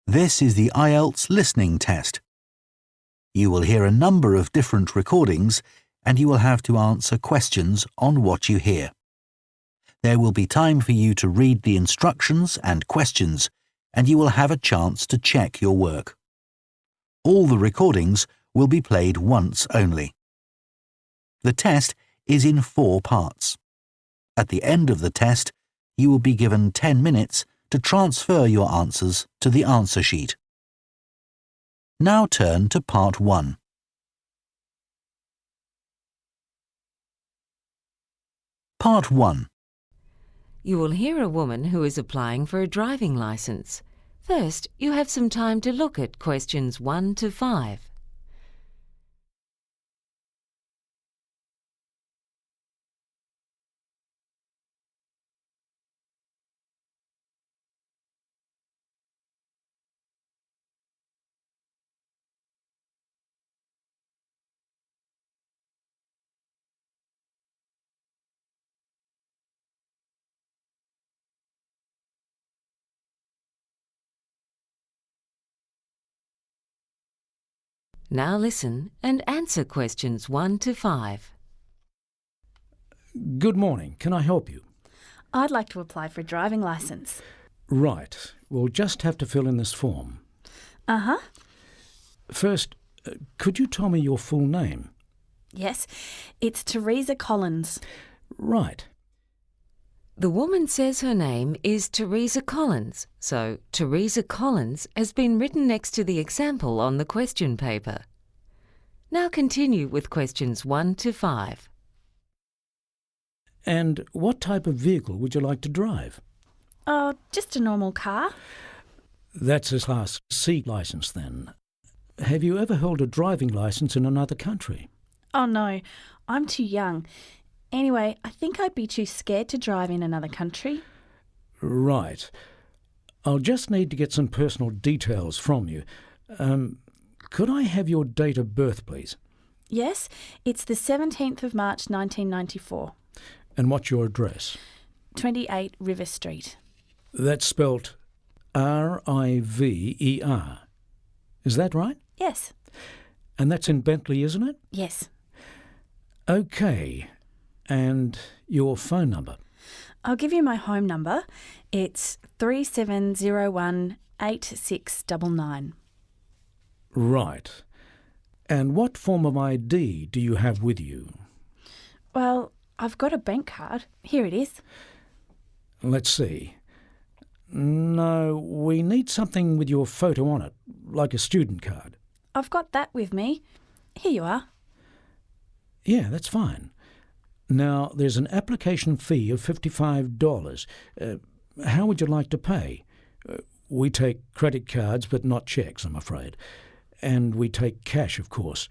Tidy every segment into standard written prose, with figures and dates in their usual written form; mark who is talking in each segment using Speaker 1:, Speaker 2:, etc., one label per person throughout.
Speaker 1: This is the IELTS listening test. You will hear a number of different recordings and you will have to answer questions on what you hear. There will be time for you to read the instructions and questions, and you will have a chance to check your work. All the recordings will be played once only. The test is in 4 parts. At the end of the test, you will be given 10 minutes to transfer your answers to the answer sheet. Now turn to Part 1. Part 1.
Speaker 2: You will hear a woman who is applying for a driving licence. First, you have some time to look at questions 1 to 5. Now listen and answer questions 1 to 5.
Speaker 3: Good morning. Can I help you?
Speaker 4: I'd like to apply for a driving licence.
Speaker 3: Right. We'll just have to fill in this form.
Speaker 4: Uh-huh.
Speaker 3: First, could you tell me your full name?
Speaker 4: Yes, it's Teresa Collins.
Speaker 3: Right.
Speaker 2: The woman says her name is Teresa Collins, so Teresa Collins has been written next to the example on the question paper. Now continue with questions 1 to 5.
Speaker 3: And what type of vehicle would you like to drive?
Speaker 4: Oh, just a normal car.
Speaker 3: That's a Class C licence then. Have you ever held a driving licence in another country?
Speaker 4: Oh no, I'm too young. Anyway, I think I'd be too scared to drive in another country.
Speaker 3: Right. I'll just need to get some personal details from you. Could I have your date of birth, please?
Speaker 4: Yes, it's the 17th of March 1994.
Speaker 3: And what's your address?
Speaker 4: 28 River Street.
Speaker 3: That's spelt R-I-V-E-R. Is that right?
Speaker 4: Yes.
Speaker 3: And that's in Bentley, isn't it?
Speaker 4: Yes.
Speaker 3: OK. And your phone number?
Speaker 4: I'll give you my home number. It's 3701 8699.
Speaker 3: Right. And what form of ID do you have with you?
Speaker 4: Well, I've got a bank card. Here it is.
Speaker 3: Let's see. No, we need something with your photo on it, like a student card.
Speaker 4: I've got that with me. Here you are.
Speaker 3: Yeah, that's fine. Now, there's an application fee of $55. How would you like to pay? We take credit cards, but not cheques, I'm afraid. And we take cash, of course,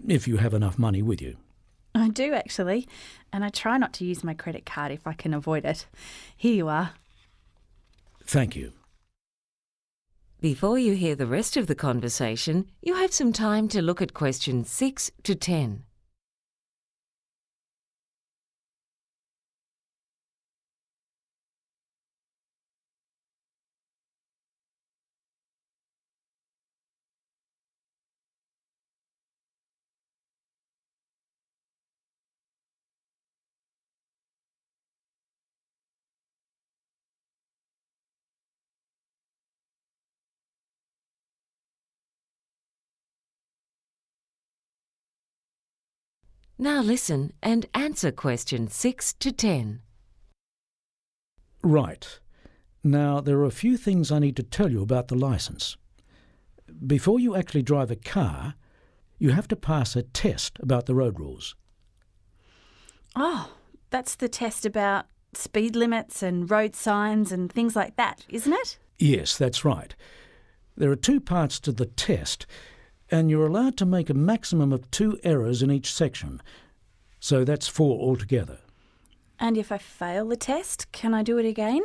Speaker 3: if you have enough money with you.
Speaker 4: I do, actually. And I try not to use my credit card if I can avoid it. Here you are.
Speaker 3: Thank you.
Speaker 2: Before you hear the rest of the conversation, you have some time to look at questions 6 to 10. Now listen and answer questions 6 to 10.
Speaker 3: Right. Now, there are a few things I need to tell you about the licence. Before you actually drive a car, you have to pass a test about the road rules.
Speaker 4: Oh, that's the test about speed limits and road signs and things like that, isn't it?
Speaker 3: Yes, that's right. There are 2 parts to the test, and you're allowed to make a maximum of 2 errors in each section. So that's 4 altogether.
Speaker 4: And if I fail the test, can I do it again?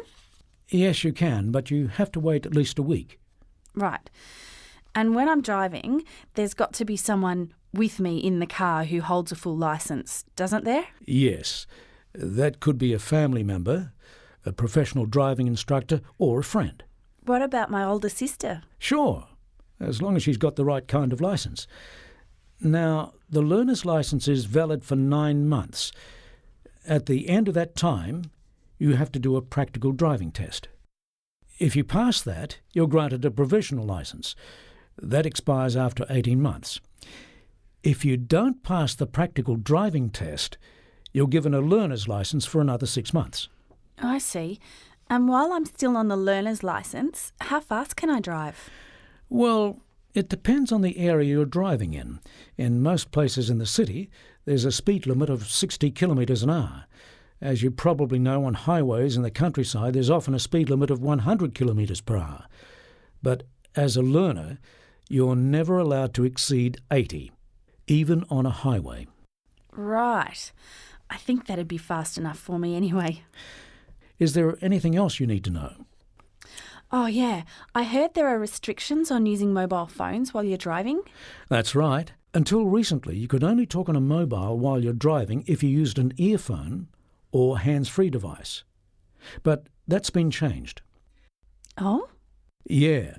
Speaker 3: Yes, you can, but you have to wait at least a week.
Speaker 4: Right. And when I'm driving, there's got to be someone with me in the car who holds a full licence, doesn't there?
Speaker 3: Yes. That could be a family member, a professional driving instructor, or a friend.
Speaker 4: What about my older sister?
Speaker 3: Sure, as long as she's got the right kind of licence. Now, the learner's licence is valid for 9 months. At the end of that time, you have to do a practical driving test. If you pass that, you're granted a provisional licence. That expires after 18 months. If you don't pass the practical driving test, you're given a learner's licence for another 6 months.
Speaker 4: I see. And while I'm still on the learner's licence, how fast can I drive?
Speaker 3: Well, it depends on the area you're driving in. In most places in the city, there's a speed limit of 60 kilometres an hour. As you probably know, on highways in the countryside, there's often a speed limit of 100 kilometres per hour. But as a learner, you're never allowed to exceed 80, even on a highway.
Speaker 4: Right. I think that'd be fast enough for me anyway.
Speaker 3: Is there anything else you need to know?
Speaker 4: Oh yeah, I heard there are restrictions on using mobile phones while you're driving.
Speaker 3: That's right. Until recently, you could only talk on a mobile while you're driving if you used an earphone or hands-free device. But that's been changed.
Speaker 4: Oh?
Speaker 3: Yeah.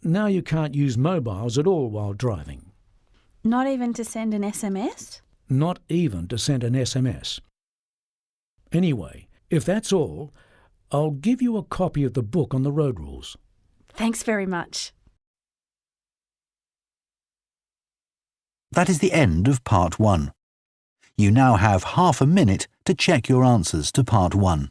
Speaker 3: Now you can't use mobiles at all while driving.
Speaker 4: Not even to send an SMS?
Speaker 3: Not even to send an SMS. Anyway, if that's all, I'll give you a copy of the book on the road rules.
Speaker 4: Thanks very much.
Speaker 1: That is the end of Part 1. You now have half a minute to check your answers to Part 1.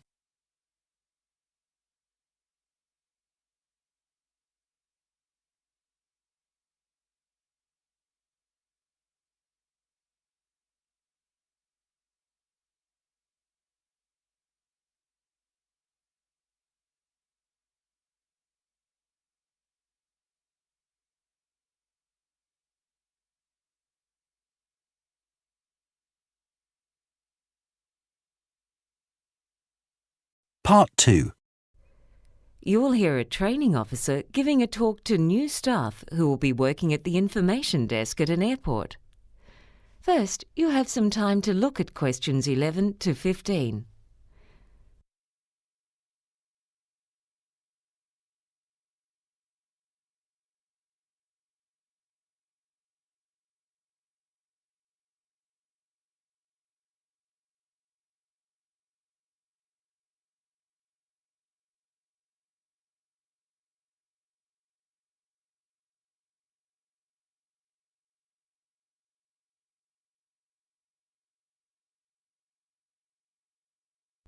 Speaker 1: Part 2.
Speaker 2: You will hear a training officer giving a talk to new staff who will be working at the information desk at an airport. First, you have some time to look at questions 11 to 15.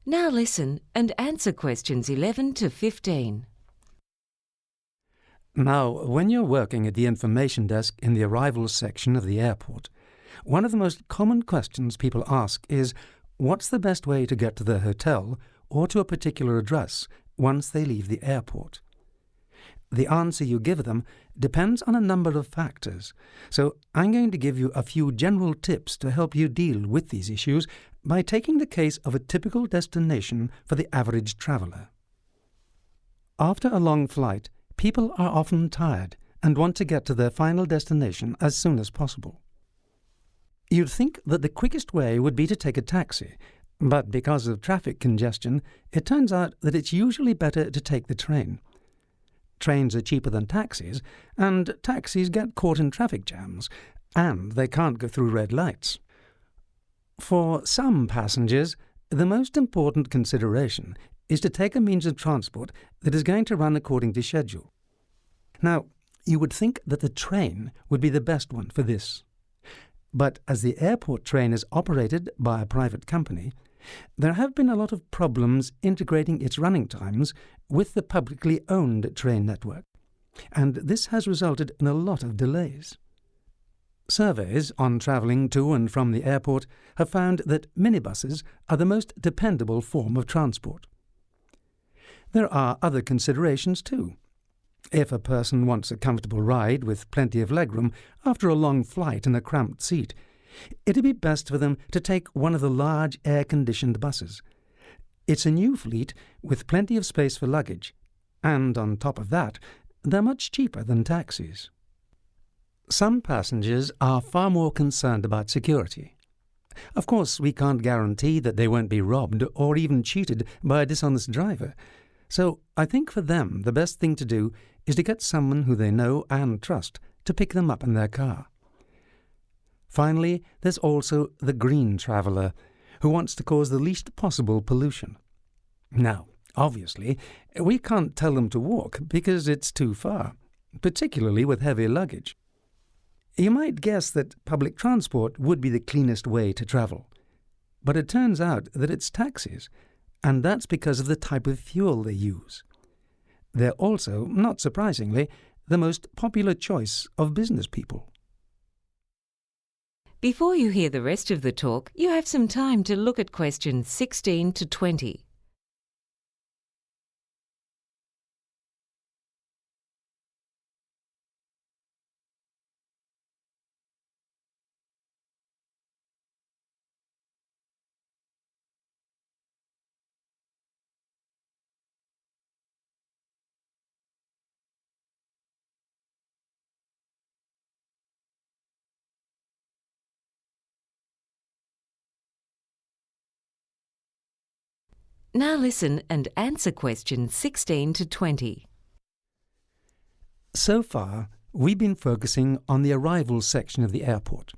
Speaker 2: Now listen and answer questions 11 to 15.
Speaker 5: Now, when you're working at the information desk in the arrivals section of the airport, one of the most common questions people ask is, what's the best way to get to their hotel or to a particular address once they leave the airport? The answer you give them depends on a number of factors, so I'm going to give you a few general tips to help you deal with these issues by taking the case of a typical destination for the average traveller. After a long flight, people are often tired and want to get to their final destination as soon as possible. You'd think that the quickest way would be to take a taxi, but because of traffic congestion, it turns out that it's usually better to take the train. Trains are cheaper than taxis, and taxis get caught in traffic jams, and they can't go through red lights. For some passengers, the most important consideration is to take a means of transport that is going to run according to schedule. Now, you would think that the train would be the best one for this. But as the airport train is operated by a private company, there have been a lot of problems integrating its running times with the publicly owned train network, and this has resulted in a lot of delays. Surveys on travelling to and from the airport have found that minibuses are the most dependable form of transport. There are other considerations too. If a person wants a comfortable ride with plenty of legroom after a long flight in a cramped seat, it'd be best for them to take one of the large air-conditioned buses. It's a new fleet with plenty of space for luggage, and on top of that, they're much cheaper than taxis. Some passengers are far more concerned about security. Of course, we can't guarantee that they won't be robbed or even cheated by a dishonest driver, So I think for them the best thing to do is to get someone who they know and trust to pick them up in their car. Finally, there's also the green traveller, who wants to cause the least possible pollution. Now, obviously, we can't tell them to walk because it's too far, particularly with heavy luggage. You might guess that public transport would be the cleanest way to travel, but it turns out that it's taxis, and that's because of the type of fuel they use. They're also, not surprisingly, the most popular choice of business people.
Speaker 2: Before you hear the rest of the talk, you have some time to look at questions 16 to 20. Now listen and answer questions 16 to 20.
Speaker 5: So far, we've been focusing on the arrivals section of the airport.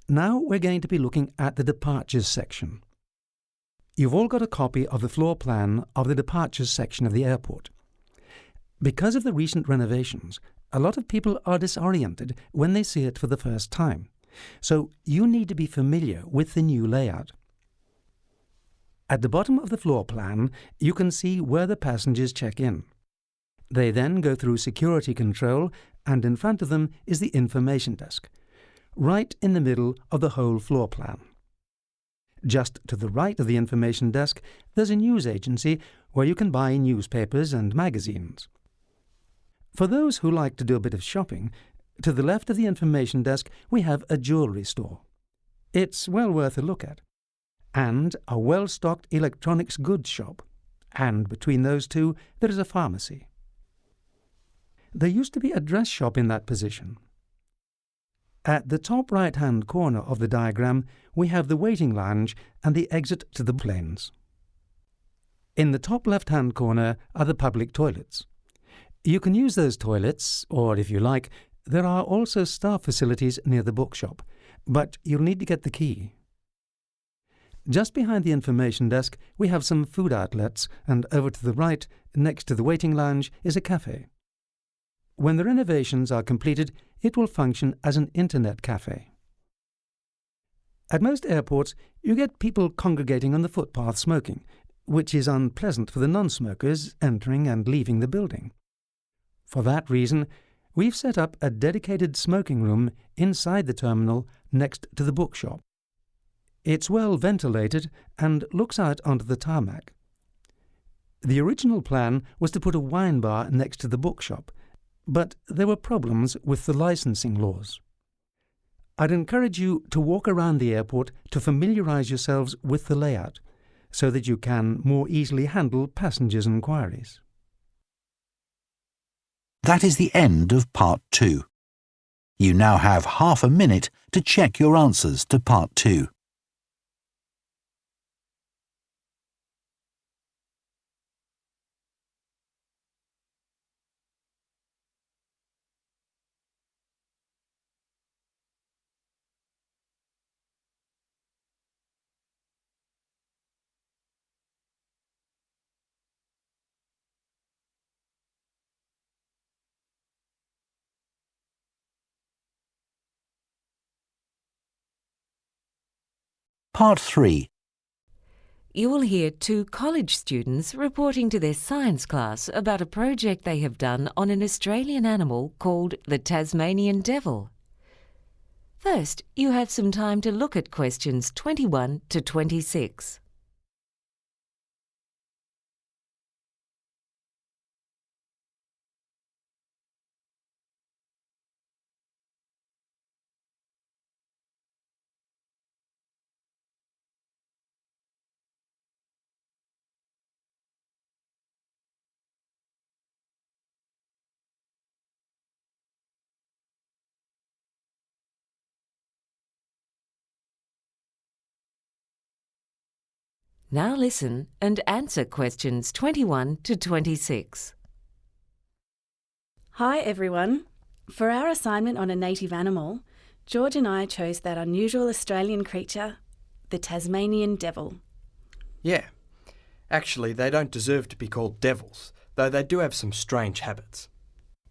Speaker 5: Now we're going to be looking at the departures section. You've all got a copy of the floor plan of the departures section of the airport. Because of the recent renovations, a lot of people are disoriented when they see it for the first time, so you need to be familiar with the new layout. At the bottom of the floor plan, you can see where the passengers check in. They then go through security control, and in front of them is the information desk, right in the middle of the whole floor plan. Just to the right of the information desk, there's a news agency where you can buy newspapers and magazines. For those who like to do a bit of shopping, to the left of the information desk we have a jewellery store. It's well worth a look at. And a well-stocked electronics goods shop, and between those two there is a pharmacy. There used to be a dress shop in that position. At the top right-hand corner of the diagram we have the waiting lounge and the exit to the planes. In the top left-hand corner are the public toilets. You can use those toilets, or if you like, there are also staff facilities near the bookshop, but you'll need to get the key. Just behind the information desk we have some food outlets, and over to the right, next to the waiting lounge, is a cafe. When the renovations are completed, it will function as an internet cafe. At most airports, you get people congregating on the footpath smoking, which is unpleasant for the non-smokers entering and leaving the building. For that reason, we've set up a dedicated smoking room inside the terminal next to the bookshop. It's well ventilated and looks out onto the tarmac. The original plan was to put a wine bar next to the bookshop, but there were problems with the licensing laws. I'd encourage you to walk around the airport to familiarise yourselves with the layout, so that you can more easily handle passengers' inquiries.
Speaker 1: That is the end of Part 2. You now have half a minute to check your answers to Part 2. Part 3.
Speaker 2: You will hear two college students reporting to their science class about a project they have done on an Australian animal called the Tasmanian devil. First, you have some time to look at questions 21 to 26. Now listen and answer questions 21 to 26.
Speaker 4: Hi everyone. For our assignment on a native animal, George and I chose that unusual Australian creature, the Tasmanian devil.
Speaker 6: Yeah. Actually, they don't deserve to be called devils, though they do have some strange habits.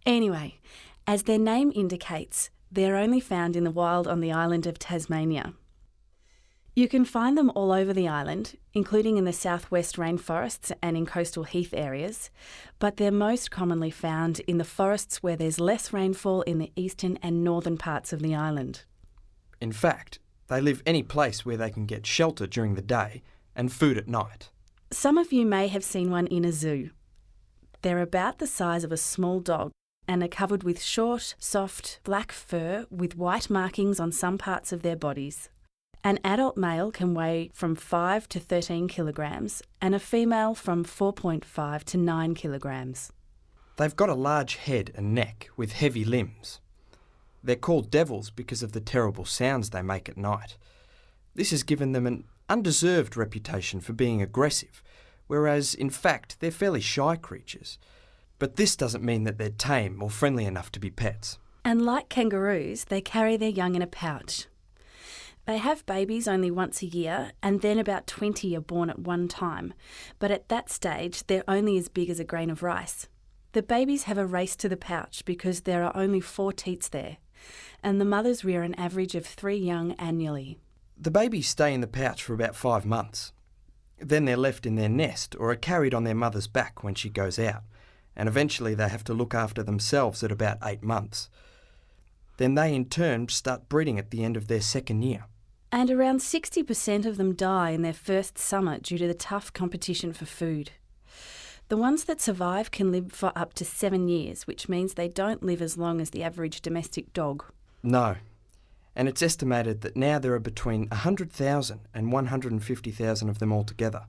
Speaker 4: Anyway, as their name indicates, they're only found in the wild on the island of Tasmania. You can find them all over the island, including in the southwest rainforests and in coastal heath areas, but they're most commonly found in the forests where there's less rainfall in the eastern and northern parts of the island.
Speaker 6: In fact, they live any place where they can get shelter during the day and food at night.
Speaker 4: Some of you may have seen one in a zoo. They're about the size of a small dog and are covered with short, soft, black fur with white markings on some parts of their bodies. An adult male can weigh from 5 to 13 kilograms and a female from 4.5 to 9 kilograms.
Speaker 6: They've got a large head and neck with heavy limbs. They're called devils because of the terrible sounds they make at night. This has given them an undeserved reputation for being aggressive, whereas in fact they're fairly shy creatures. But this doesn't mean that they're tame or friendly enough to be pets.
Speaker 4: And like kangaroos, they carry their young in a pouch. They have babies only once a year, and then about 20 are born at one time. But at that stage, they're only as big as a grain of rice. The babies have a race to the pouch because there are only 4 teats there, and the mothers rear an average of 3 young annually.
Speaker 6: The babies stay in the pouch for about 5 months. Then they're left in their nest or are carried on their mother's back when she goes out, and eventually they have to look after themselves at about 8 months. Then they in turn start breeding at the end of their 2nd year.
Speaker 4: And around 60% of them die in their first summer due to the tough competition for food. The ones that survive can live for up to 7 years, which means they don't live as long as the average domestic dog.
Speaker 6: No. And it's estimated that now there are between 100,000 and 150,000 of them altogether.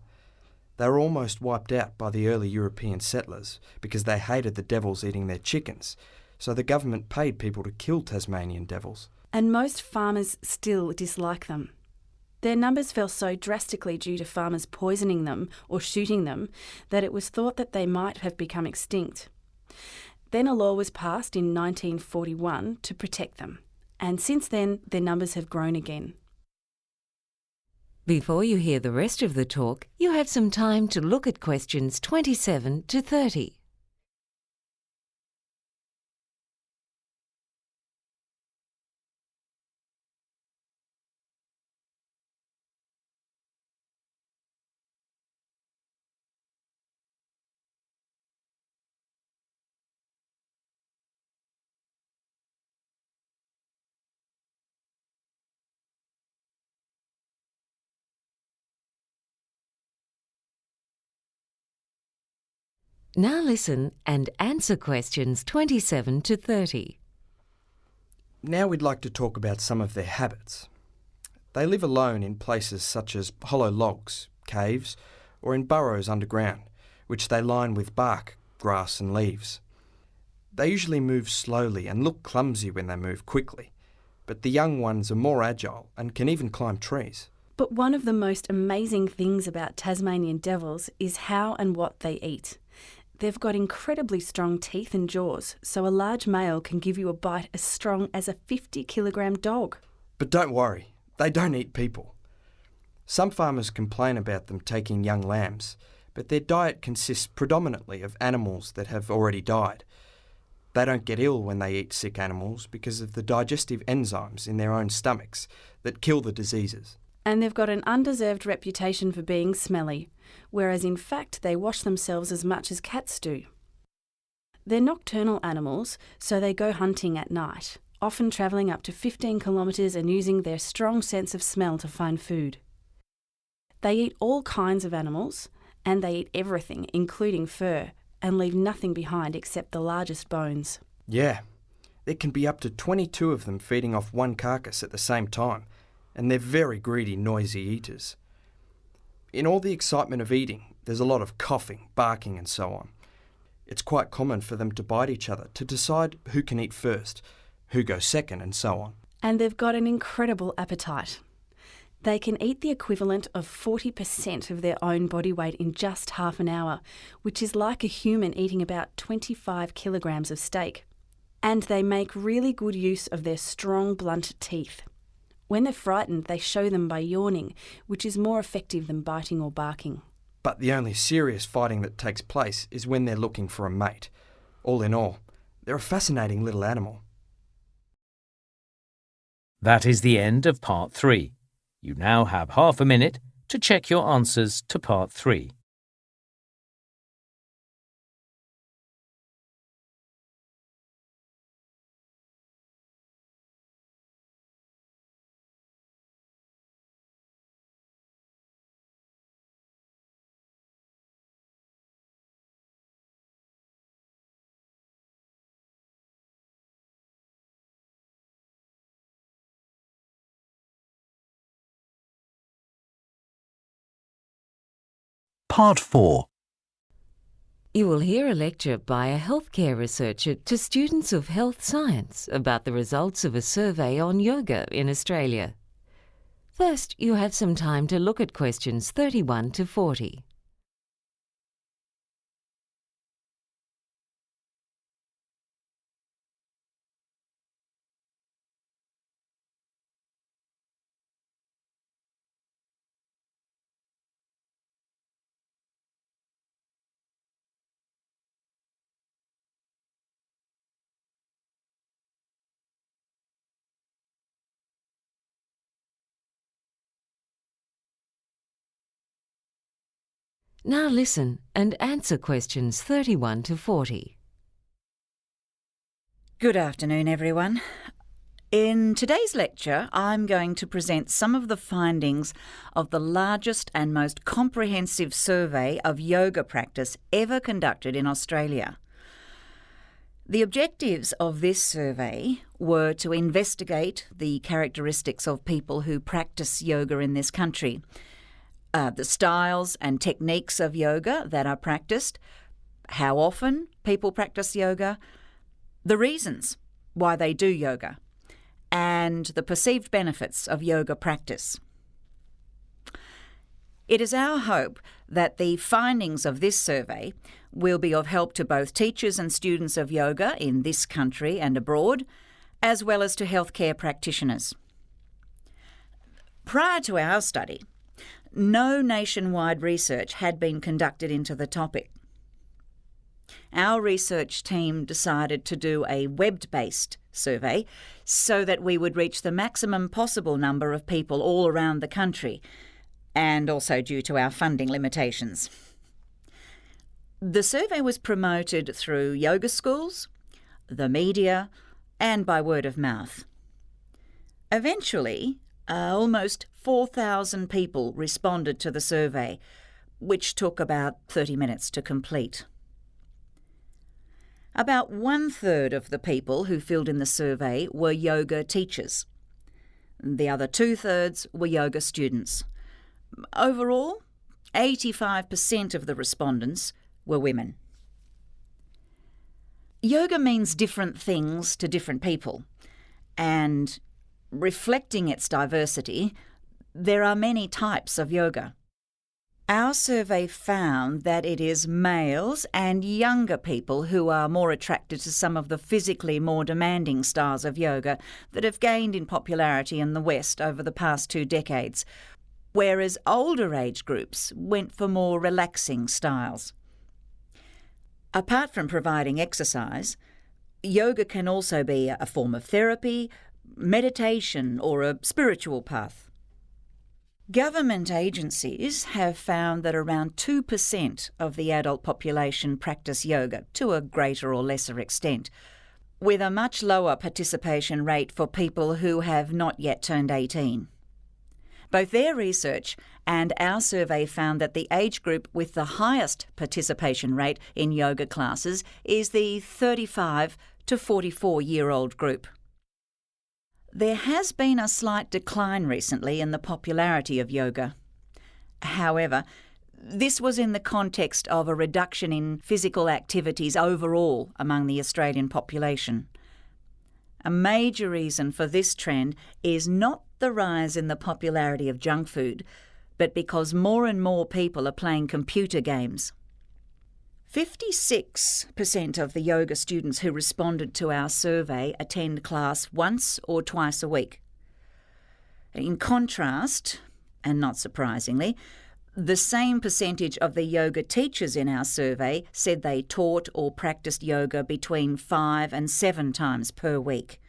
Speaker 6: They were almost wiped out by the early European settlers because they hated the devils eating their chickens, so the government paid people to kill Tasmanian devils.
Speaker 4: And most farmers still dislike them. Their numbers fell so drastically due to farmers poisoning them or shooting them that it was thought that they might have become extinct. Then a law was passed in 1941 to protect them, and since then their numbers have grown again.
Speaker 2: Before you hear the rest of the talk, you have some time to look at questions 27 to 30. Now listen and answer questions 27 to 30.
Speaker 6: Now we'd like to talk about some of their habits. They live alone in places such as hollow logs, caves, or in burrows underground, which they line with bark, grass and leaves. They usually move slowly and look clumsy when they move quickly, but the young ones are more agile and can even climb trees.
Speaker 4: But one of the most amazing things about Tasmanian devils is how and what they eat. They've got incredibly strong teeth and jaws, so a large male can give you a bite as strong as a 50-kilogram dog.
Speaker 6: But don't worry, they don't eat people. Some farmers complain about them taking young lambs, but their diet consists predominantly of animals that have already died. They don't get ill when they eat sick animals because of the digestive enzymes in their own stomachs that kill the diseases.
Speaker 4: And they've got an undeserved reputation for being smelly, whereas in fact they wash themselves as much as cats do. They're nocturnal animals, so they go hunting at night, often travelling up to 15 kilometres and using their strong sense of smell to find food. They eat all kinds of animals, and they eat everything, including fur, and leave nothing behind except the largest bones.
Speaker 6: Yeah, there can be up to 22 of them feeding off one carcass at the same time, and they're very greedy, noisy eaters. In all the excitement of eating, there's a lot of coughing, barking and so on. It's quite common for them to bite each other to decide who can eat first, who goes second and so on.
Speaker 4: And they've got an incredible appetite. They can eat the equivalent of 40% of their own body weight in just half an hour, which is like a human eating about 25 kilograms of steak. And they make really good use of their strong, blunt teeth. When they're frightened, they show them by yawning, which is more effective than biting or barking.
Speaker 6: But the only serious fighting that takes place is when they're looking for a mate. All in all, they're a fascinating little animal.
Speaker 7: That is the end of Part 3. You now have half a minute to check your answers to Part 3.
Speaker 1: Part 4.
Speaker 2: You will hear a lecture by a healthcare researcher to students of health science about the results of a survey on yoga in Australia. First, you have some time to look at questions 31 to 40. Now listen and answer questions 31 to 40.
Speaker 8: Good afternoon, everyone. In today's lecture, I'm going to present some of the findings of the largest and most comprehensive survey of yoga practice ever conducted in Australia. The objectives of this survey were to investigate the characteristics of people who practice yoga in this country, the styles and techniques of yoga that are practiced, how often people practice yoga, the reasons why they do yoga, and the perceived benefits of yoga practice. It is our hope that the findings of this survey will be of help to both teachers and students of yoga in this country and abroad, as well as to healthcare practitioners. Prior to our study, no nationwide research had been conducted into the topic. Our research team decided to do a web-based survey so that we would reach the maximum possible number of people all around the country, and also due to our funding limitations. The survey was promoted through yoga schools, the media, and by word of mouth. Eventually, almost 4,000 people responded to the survey, which took about 30 minutes to complete. About 1/3 of the people who filled in the survey were yoga teachers. The other 2/3 were yoga students. Overall, 85% of the respondents were women. Yoga means different things to different people, and reflecting its diversity, there are many types of yoga. Our survey found that it is males and younger people who are more attracted to some of the physically more demanding styles of yoga that have gained in popularity in the West over the past 2 decades, whereas older age groups went for more relaxing styles. Apart from providing exercise, yoga can also be a form of therapy, meditation, or a spiritual path. Government agencies have found that around 2% of the adult population practice yoga to a greater or lesser extent, with a much lower participation rate for people who have not yet turned 18. Both their research and our survey found that the age group with the highest participation rate in yoga classes is the 35 to 44-year-old group. There has been a slight decline recently in the popularity of yoga. However, this was in the context of a reduction in physical activities overall among the Australian population. A major reason for this trend is not the rise in the popularity of junk food, but because more and more people are playing computer games. 56% of the yoga students who responded to our survey attend class once or twice a week. In contrast, and not surprisingly, the same percentage of the yoga teachers in our survey said they taught or practiced yoga between 5 and 7 times per week.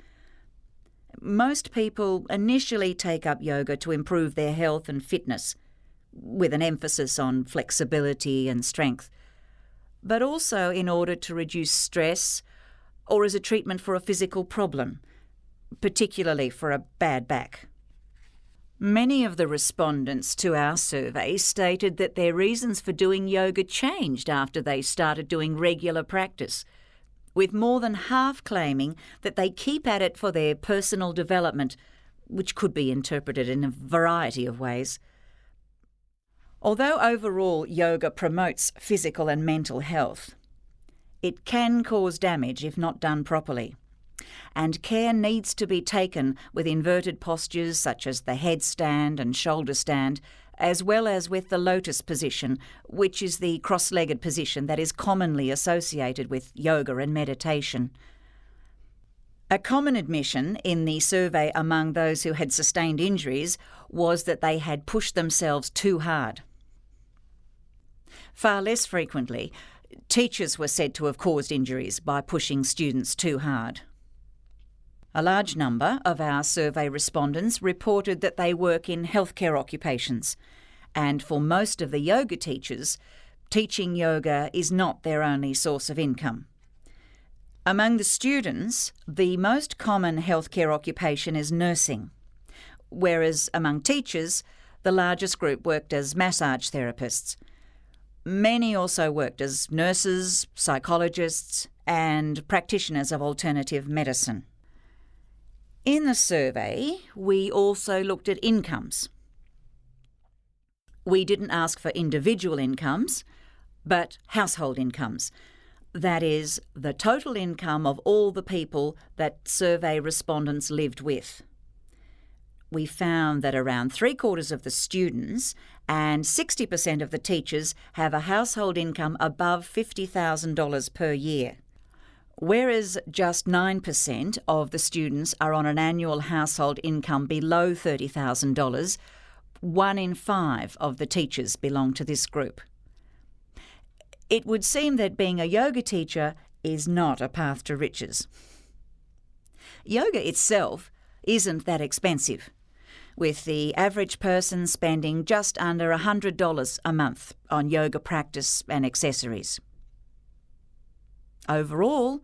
Speaker 8: Most people initially take up yoga to improve their health and fitness, with an emphasis on flexibility and strength, but also in order to reduce stress or as a treatment for a physical problem, particularly for a bad back. Many of the respondents to our survey stated that their reasons for doing yoga changed after they started doing regular practice, with more than half claiming that they keep at it for their personal development, which could be interpreted in a variety of ways. Although overall yoga promotes physical and mental health, it can cause damage if not done properly. And care needs to be taken with inverted postures such as the headstand and shoulder stand, as well as with the lotus position, which is the cross-legged position that is commonly associated with yoga and meditation. A common admission in the survey among those who had sustained injuries was that they had pushed themselves too hard. Far less frequently, teachers were said to have caused injuries by pushing students too hard. A large number of our survey respondents reported that they work in healthcare occupations, and for most of the yoga teachers, teaching yoga is not their only source of income. Among the students, the most common healthcare occupation is nursing, whereas among teachers, the largest group worked as massage therapists. Many also worked as nurses, psychologists, and practitioners of alternative medicine. In the survey, we also looked at incomes. We didn't ask for individual incomes, but household incomes. That is, the total income of all the people that survey respondents lived with. We found that around 3/4 of the students and 60% of the teachers have a household income above $50,000 per year, whereas just 9% of the students are on an annual household income below $30,000. 1 in 5 of the teachers belong to this group. It would seem that being a yoga teacher is not a path to riches. Yoga itself isn't that expensive, with the average person spending just under $100 a month on yoga practice and accessories. Overall,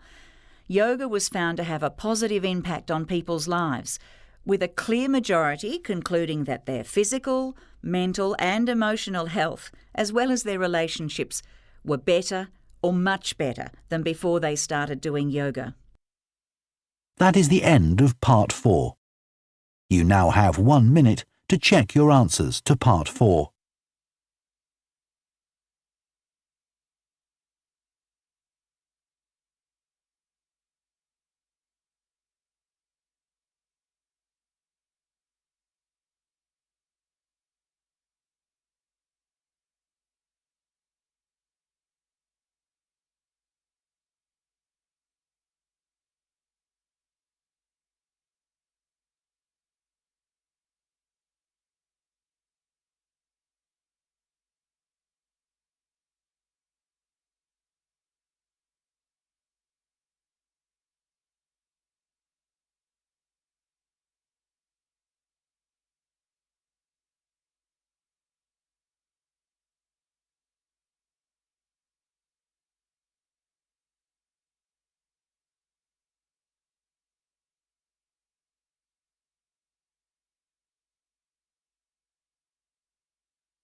Speaker 8: yoga was found to have a positive impact on people's lives, with a clear majority concluding that their physical, mental and emotional health, as well as their relationships, were better or much better than before they started doing yoga.
Speaker 1: That is the end of Part 4. You now have 1 minute to check your answers to Part 4.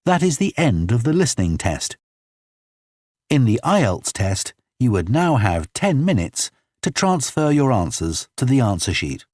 Speaker 1: That is the end of the listening test. In the IELTS test, you would now have 10 minutes to transfer your answers to the answer sheet.